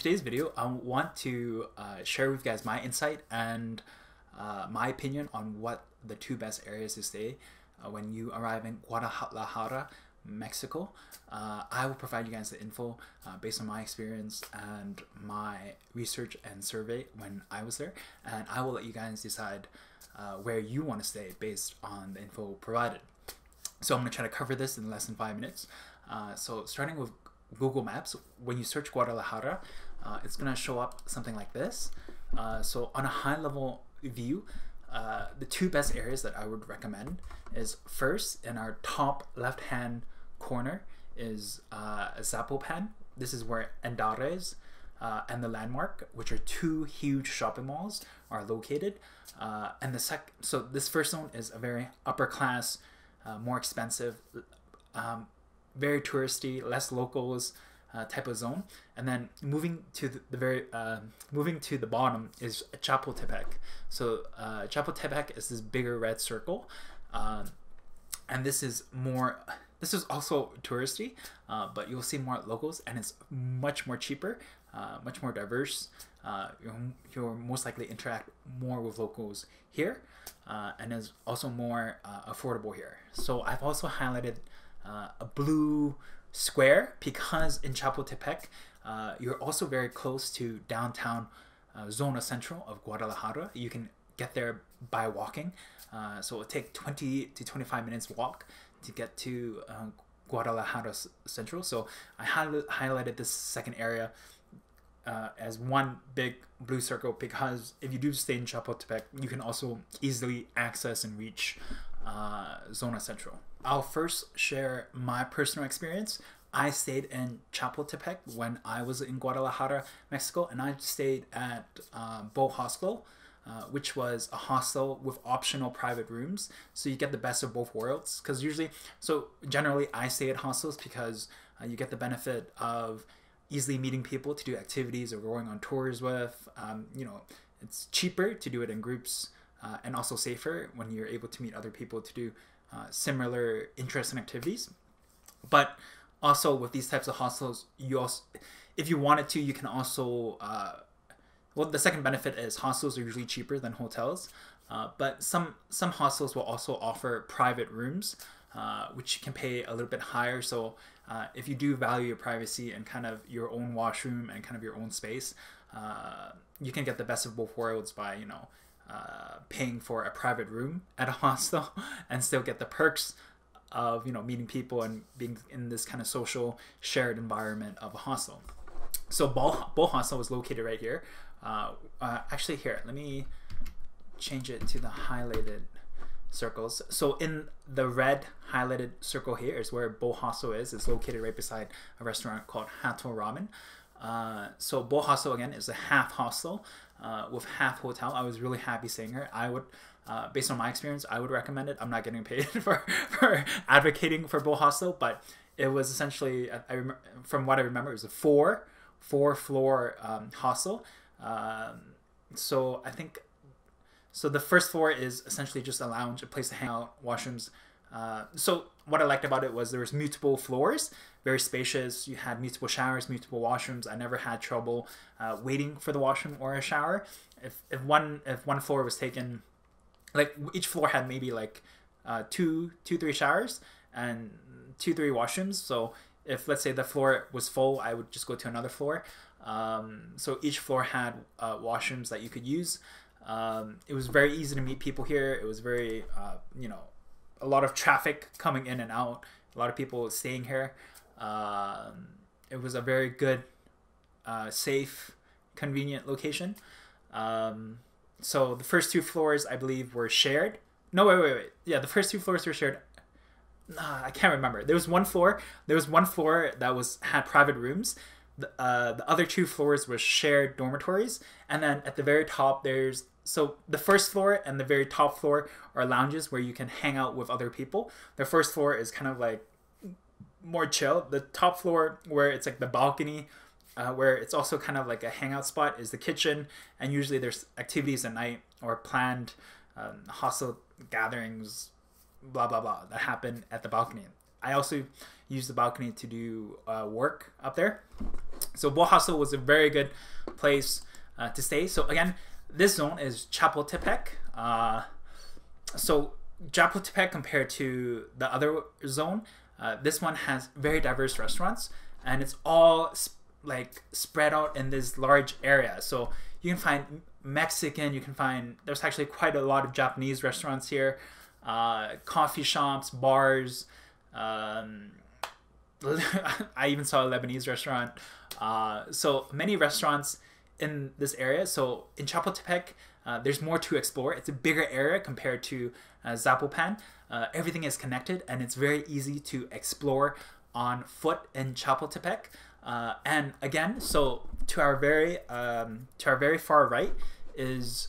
today's video, I want to share with you guys my insight and my opinion on what the two best areas to stay when you arrive in Guadalajara, Mexico. I will provide you guys the info based on my experience and my research and survey when I was there, and I will let you guys decide where you want to stay based on the info provided. So I'm going to try to cover this in less than 5 minutes. So starting with Google Maps, when you search Guadalajara, it's going to show up something like this. So on a high level view, the two best areas that I would recommend is, first, in our top left hand corner is Zapopan. This is where Andares and the Landmark, which are two huge shopping malls, are located. And so this first zone is a very upper class, more expensive, very touristy, less locals type of zone. And then moving to the bottom is Chapultepec. So Chapultepec is this bigger red circle, and this is also touristy, but you'll see more locals, and it's much more cheaper, much more diverse. You'll most likely interact more with locals here, and is also more affordable here. So I've also highlighted a blue square because in Chapultepec, you're also very close to downtown Zona Central of Guadalajara. You can get there by walking, so it'll take 20 to 25 minutes walk to get to Guadalajara Central. So I highlighted this second area as one big blue circle because if you do stay in Chapultepec, you can also easily access and reach Zona Central. I'll first share my personal experience. I stayed in Chapultepec when I was in Guadalajara, Mexico, and I stayed at Bohostel, which was a hostel with optional private rooms. So you get the best of both worlds. Generally I stay at hostels because you get the benefit of easily meeting people to do activities or going on tours with. It's cheaper to do it in groups, and also safer when you're able to meet other people to do similar interests and activities. But also with these types of hostels, if you wanted to, you can also the second benefit is hostels are usually cheaper than hotels, but some hostels will also offer private rooms, which can pay a little bit higher. So if you do value your privacy and kind of your own washroom and kind of your own space, you can get the best of both worlds by paying for a private room at a hostel and still get the perks of meeting people and being in this kind of social shared environment of a hostel. So Bohostel was located right here. Actually, here, let me change it to the highlighted circles. So in the red highlighted circle here is where Bohostel is. It's located right beside a restaurant called Hato Ramen. So Bohostel, again, is a half hostel with half hotel. I was really happy staying here. I would, based on my experience, I would recommend it. I'm not getting paid for advocating for Bohostel, but it was essentially, from what I remember, it was a four floor hostel. So the first floor is essentially just a lounge, a place to hang out, washrooms. So what I liked about it was there was multiple floors, very spacious. You had multiple showers, multiple washrooms. I never had trouble waiting for the washroom or a shower. If one floor was taken, like each floor had maybe like three showers and 2-3 washrooms. So if, let's say, the floor was full, I would just go to another floor. So each floor had washrooms that you could use. It was very easy to meet people here. It was very, a lot of traffic coming in and out. A lot of people staying here. It was a very good, safe, convenient location. So the first 2 floors, I believe, were shared. No, wait. Yeah, the first 2 floors were shared. I can't remember. There was one floor that had private rooms. The other 2 floors were shared dormitories, and then at the very top so the first floor and the very top floor are lounges where you can hang out with other people. The first floor is kind of like more chill. The top floor, where it's like the balcony, where it's also kind of like a hangout spot, is the kitchen, and usually there's activities at night or planned hostel gatherings, blah blah blah, that happen at the balcony. I also use the balcony to do work up there. So Bohostel was a very good place to stay. So again, this zone is Chapultepec. So Chapultepec, compared to the other zone, this one has very diverse restaurants, and it's all like spread out in this large area. So you can find Mexican, you can find, there's actually quite a lot of Japanese restaurants here, coffee shops, bars. I even saw a Lebanese restaurant. So many restaurants in this area. So in Chapultepec, there's more to explore. It's a bigger area compared to Zapopan. Everything is connected, and it's very easy to explore on foot in Chapultepec. And again, so to our very far right is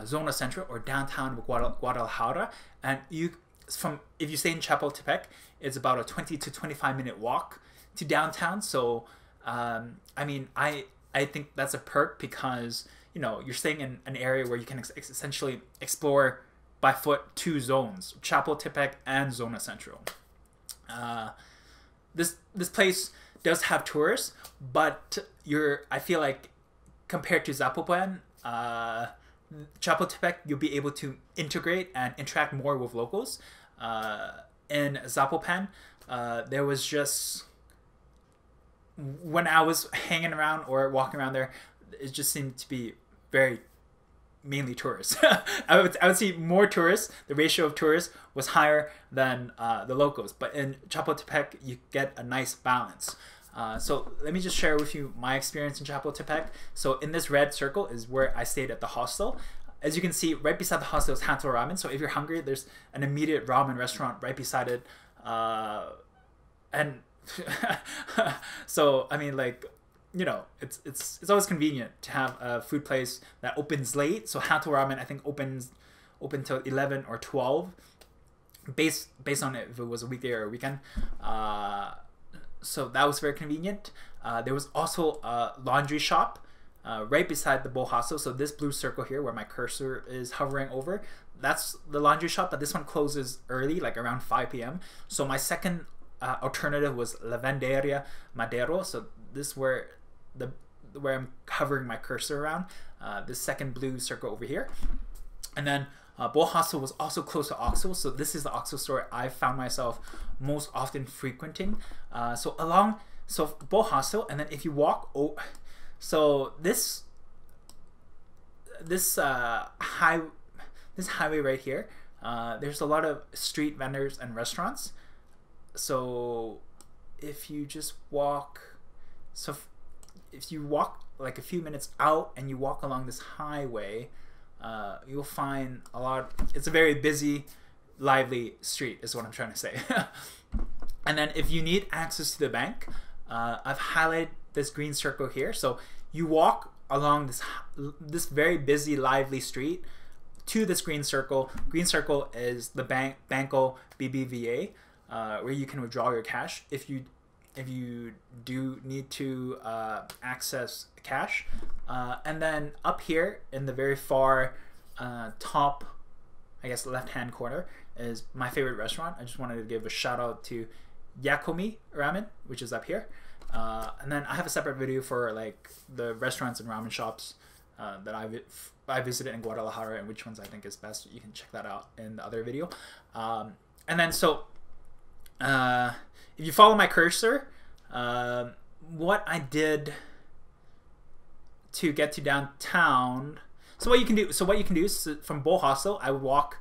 Zona Central, or downtown Guadalajara. And if you stay in Chapultepec, it's about a 20 to 25-minute walk to downtown. So I mean, I think that's a perk, because you're staying in an area where you can essentially explore by foot two zones, Chapultepec and Zona Central. This place does have tourists, but I feel like compared to Zapopan, Chapultepec, you'll be able to integrate and interact more with locals. In Zapopan, there was just, when I was hanging around or walking around there, it just seemed to be mainly tourists. I would see more tourists. The ratio of tourists was higher than the locals. But in Chapultepec, you get a nice balance. So let me just share with you my experience in Chapultepec. So in this red circle is where I stayed at the hostel. As you can see, right beside the hostel is Hanto Ramen. So if you're hungry, there's an immediate ramen restaurant right beside it. And so, I mean, like, it's always convenient to have a food place that opens late. So Hanto Ramen, I think, open till 11 or 12, based on if it was a weekday or a weekend. So that was very convenient. There was also a laundry shop right beside the Bohostel. So this blue circle here, where my cursor is hovering over, that's the laundry shop. But this one closes early, like around 5 p.m. So my second alternative was Lavanderia Madero. So this is where I'm hovering my cursor around, this second blue circle over here. And then Bohostel was also close to Oxo. So this is the Oxo store I found myself most often frequenting. So Bohostel, and then if you walk, so this highway right here, there's a lot of street vendors and restaurants. So if you just walk, if you walk like a few minutes out and you walk along this highway, you'll find a lot. It's a very busy, lively street, is what I'm trying to say. And then if you need access to the bank, I've highlighted this green circle here. So you walk along this very busy, lively street to this green circle. Green circle is the Banco BBVA, where you can withdraw your cash if you do need to access cash. And then up here in the very far top, I guess, left-hand corner is my favorite restaurant. I just wanted to give a shout out to Yakomi Ramen, which is up here. And then I have a separate video for like the restaurants and ramen shops that I visited in Guadalajara, and which ones I think is best. You can check that out in the other video. And then so if you follow my cursor, what I did to get to downtown. So what you can do is from Bohostel, I would walk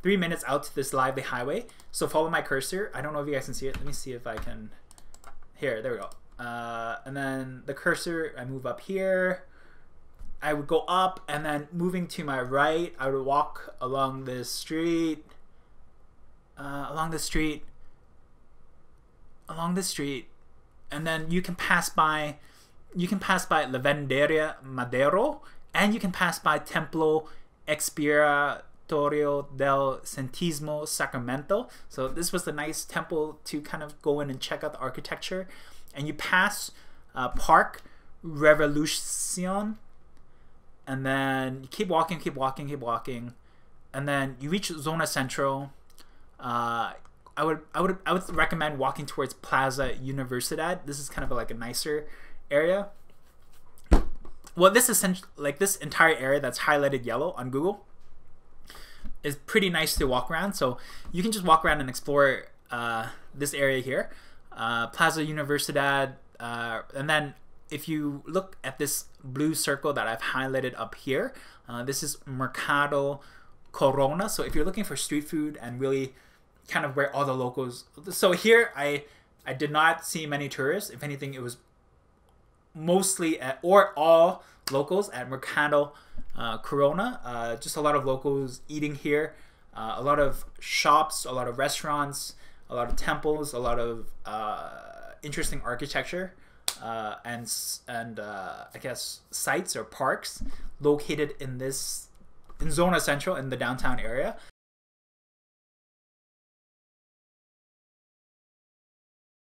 3 minutes out to this lively highway. So follow my cursor. I don't know if you guys can see it. Let me see if I can. Here, there we go. And then the cursor, I move up here. I would go up, and then moving to my right, I would walk along this street. Along the street, and then you can pass by Lavanderia Madero, and you can pass by Templo Expiratorio del Santísimo Sacramento. So this was the nice temple to kind of go in and check out the architecture. And you pass Park Revolucion, and then you keep walking, and then you reach Zona Central. I would recommend walking towards Plaza Universidad. This is kind of like a nicer area. Well, this essentially, like this entire area that's highlighted yellow on Google, is pretty nice to walk around. So you can just walk around and explore this area here, Plaza Universidad, and then if you look at this blue circle that I've highlighted up here, this is Mercado Corona. So if you're looking for street food and really kind of where all the locals, so here I did not see many tourists. If anything, it was mostly or all locals at Mercado Corona. Just a lot of locals eating here, a lot of shops, a lot of restaurants, a lot of temples, a lot of interesting architecture, and I guess sites or parks located in Zona Central in the downtown area.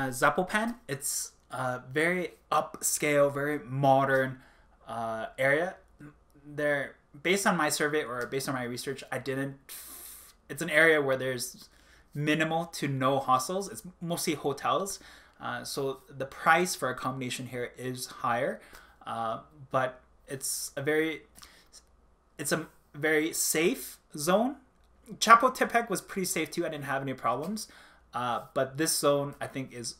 Zapopan, it's a very upscale, very modern area. There, based on my survey or based on my research, it's an area where there's minimal to no hostels. It's mostly hotels. So the price for accommodation here is higher, but it's a very safe zone. Chapultepec was pretty safe too. I didn't have any problems. But this zone, I think, is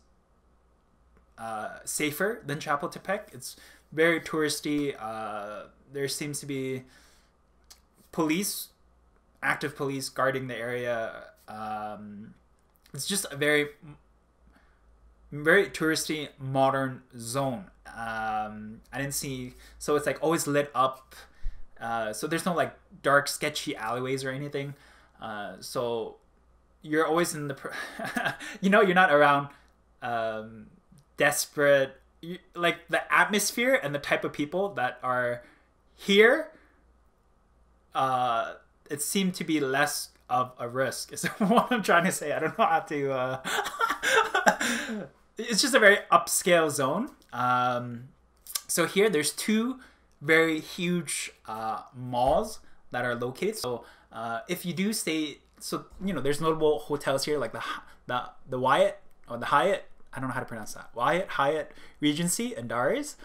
safer than Chapultepec. It's very touristy. There seems to be active police guarding the area. It's just a very touristy, modern zone. I didn't see, so it's like always lit up. So there's no like dark, sketchy alleyways or anything. So you're always in the, you're not around desperate, like the atmosphere and the type of people that are here, it seemed to be less of a risk is what I'm trying to say. I don't know how to, it's just a very upscale zone. So here there's two very huge malls that are located. So if you do stay, so there's notable hotels here like the Wyatt or the Hyatt. I don't know how to pronounce that. Wyatt, Hyatt, Regency, Andares.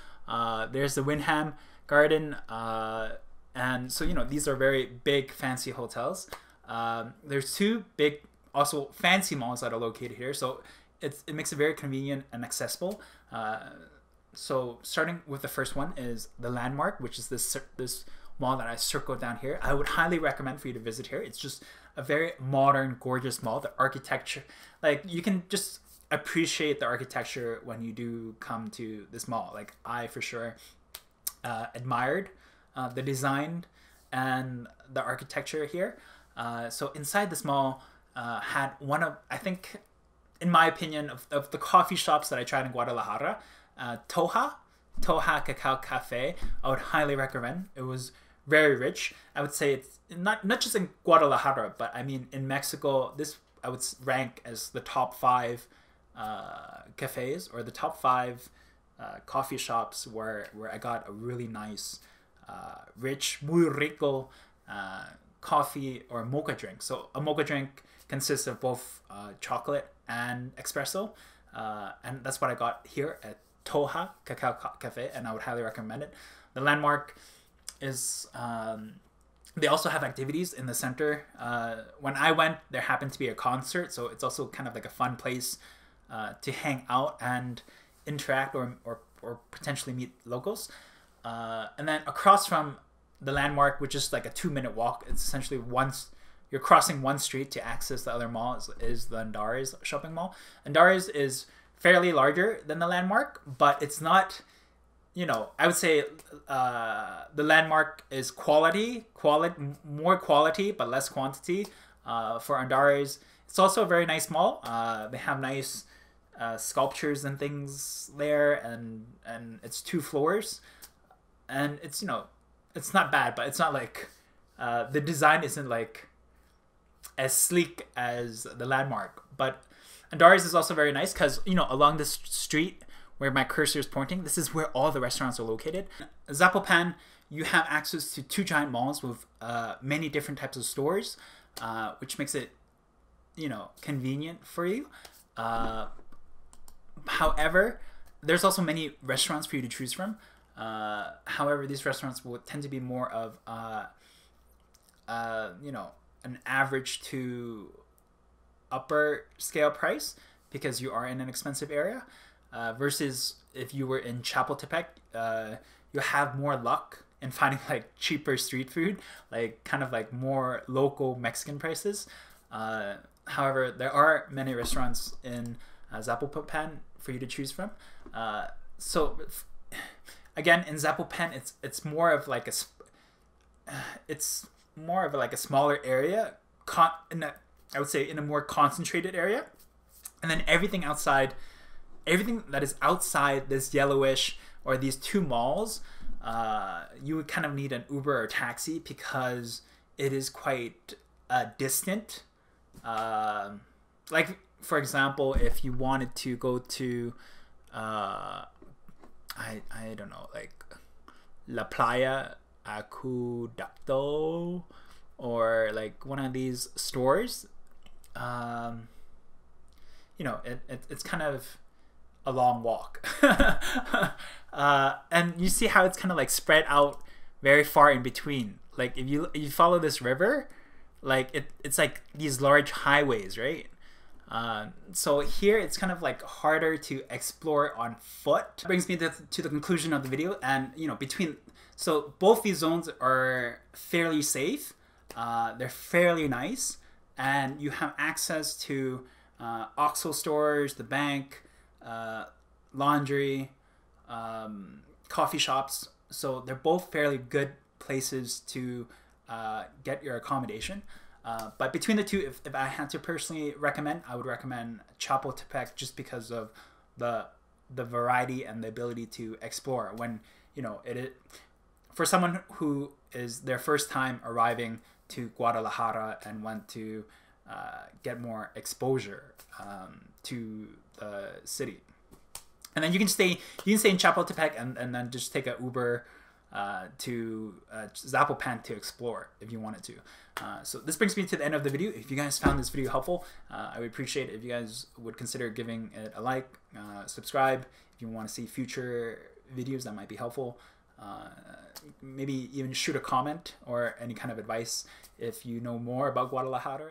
There's the Wyndham Garden, and so these are very big, fancy hotels. There's two big, also fancy malls that are located here. So it makes it very convenient and accessible. So starting with the first one is the Landmark, which is this mall that I circled down here. I would highly recommend for you to visit here. It's just a very modern, gorgeous mall. The architecture, like you can just appreciate the architecture when you do come to this mall. Like I for sure admired the design and the architecture here. So inside this mall had one of, I think, in my opinion, of the coffee shops that I tried in Guadalajara, Toha Cacao Cafe. I would highly recommend. It was very rich. I would say it's not just in Guadalajara, but I mean in Mexico, this I would rank as the top 5 cafes or the top 5 coffee shops where I got a really nice, rich, muy rico coffee or mocha drink. So a mocha drink consists of both chocolate and espresso, and that's what I got here at Toha Cacao Cafe, and I would highly recommend it. The Landmark is they also have activities in the center. When I went, there happened to be a concert, so it's also kind of like a fun place to hang out and interact or potentially meet locals. And then across from the Landmark, which is like a 2-minute walk, it's essentially you're crossing one street to access the other mall, is the Andares shopping mall. Andares is fairly larger than the Landmark, but it's not, I would say the Landmark is more quality, but less quantity. For Andares, it's also a very nice mall. They have nice sculptures and things there, and it's 2 floors, and it's it's not bad, but it's not like the design isn't like as sleek as the Landmark. But Andares is also very nice because along this street where my cursor is pointing, this is where all the restaurants are located. Zapopan, you have access to 2 giant malls with many different types of stores, which makes it convenient for you. However, there's also many restaurants for you to choose from. However, these restaurants will tend to be more of you know, an average to upper scale price because you are in an expensive area. Versus if you were in Chapultepec, you have more luck in finding like cheaper street food, like kind of like more local Mexican prices. However, there are many restaurants in Zapopan for you to choose from. So again, in Zapopan, it's more of like it's more of like a smaller area, I would say in a more concentrated area, and then everything that is outside this yellowish or these two malls, you would kind of need an Uber or taxi because it is quite distant. Like for example, if you wanted to go to I don't know, like La Playa Acueducto or like one of these stores, you know, it's kind of a long walk. And you see how it's kind of like spread out very far in between. Like if you follow this river, like it's like these large highways, right? So here it's kind of like harder to explore on foot. That brings me to the conclusion of the video. And you know, so both these zones are fairly safe. They're fairly nice, and you have access to OXXO stores, the bank, laundry, coffee shops. So they're both fairly good places to get your accommodation. But between the two, if I had to personally recommend, I would recommend Chapultepec just because of the variety and the ability to explore. When, you know, for someone who is their first time arriving to Guadalajara and want to get more exposure to the city. And then you can stay in Chapultepec and then just take an Uber to Zapopan to explore if you wanted to. So this brings me to the end of the video. If you guys found this video helpful, I would appreciate it if you guys would consider giving it a like, subscribe if you want to see future videos that might be helpful. Maybe even shoot a comment or any kind of advice if you know more about Guadalajara.